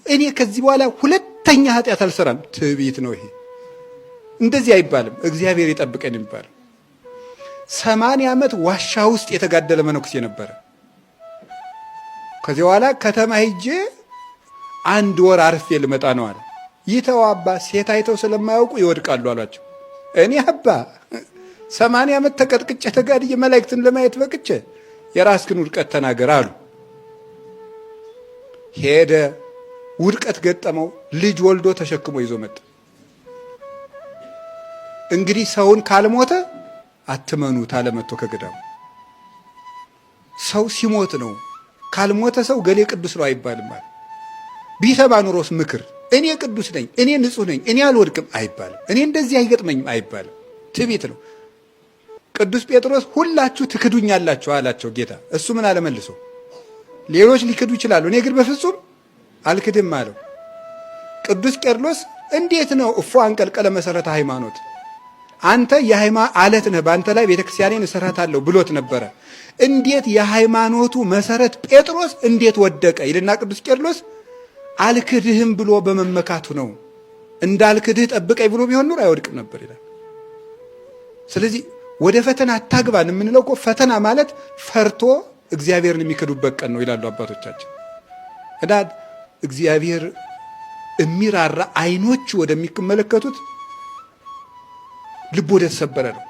እኔ ከዚህ በኋላ ሁለተኛ ኃጢአት አልሰራም። ትዕቢት ነው ይሄ። እንደዚህ አይባልም። እግዚአብሔር ይጠብቀን ይባላል። 80 ዓመት ዋሻ ውስጥ የተጋደለ መነኩሴ ነበረ። ከዚህ በኋላ ከተማ ሄጄ 1 ወር አርፌ ልመጣ ነው አለ። ይተው አባ፣ ሴት አይተው ስለማያውቁ ይወድቃሉ አሏቸው። እኔ አባ 80 ዓመት ተቀጥቅጬ ተጋድዬ መላእክትን ለማየት በቅቼ የራስህን ውድቀት ተናገር አሉ። ሄደ። ውድቀት ገጠመው። ልጅ ወልዶ ተሸክሞ ይዞ መጣ። እንግዲህ ሰውን ካልሞተ አትመኑት አለ መጥቶ ከገዳሙ። ሰው ሲሞት ነው። ካልሞተ ሰው ገሌ ቅዱስ ነው አይባልም ማለት። ቢሰማ ኑሮስ ምክር እኔ ቅዱስ ነኝ፣ እኔ ንጹህ ነኝ፣ እኔ አልወድቅም አይባልም። እኔ እንደዚህ አይገጥመኝም አይባልም። ትዕቢት ነው። ቅዱስ ጴጥሮስ ሁላችሁ ትክዱኛላችሁ አላቸው ጌታ። እሱ ምን አለመልሶ? ሌሎች ሊክዱ ይችላሉ፣ እኔ ግን በፍጹም አልክድም አለው። ቅዱስ ቄርሎስ እንዴት ነው እፎ አንቀልቀለ መሰረተ ሃይማኖት፣ አንተ የሃይማኖት አለት ነህ፣ በአንተ ላይ ቤተክርስቲያኔን እሰራታለሁ ብሎት ነበረ። እንዴት የሃይማኖቱ መሰረት ጴጥሮስ እንዴት ወደቀ ይልና ቅዱስ ቄርሎስ አልክድህም ብሎ በመመካቱ ነው። እንዳልክድህ ጠብቀኝ ብሎ ቢሆን ኑር አይወድቅም ነበር ይላል። ስለዚህ ወደ ፈተና አታግባን የምንለው እኮ ፈተና ማለት ፈርቶ እግዚአብሔርን የሚክዱበት ቀን ነው ይላሉ አባቶቻችን። እና እግዚአብሔር የሚራራ አይኖች ወደሚመለከቱት ልብ ወደ ተሰበረ ነው።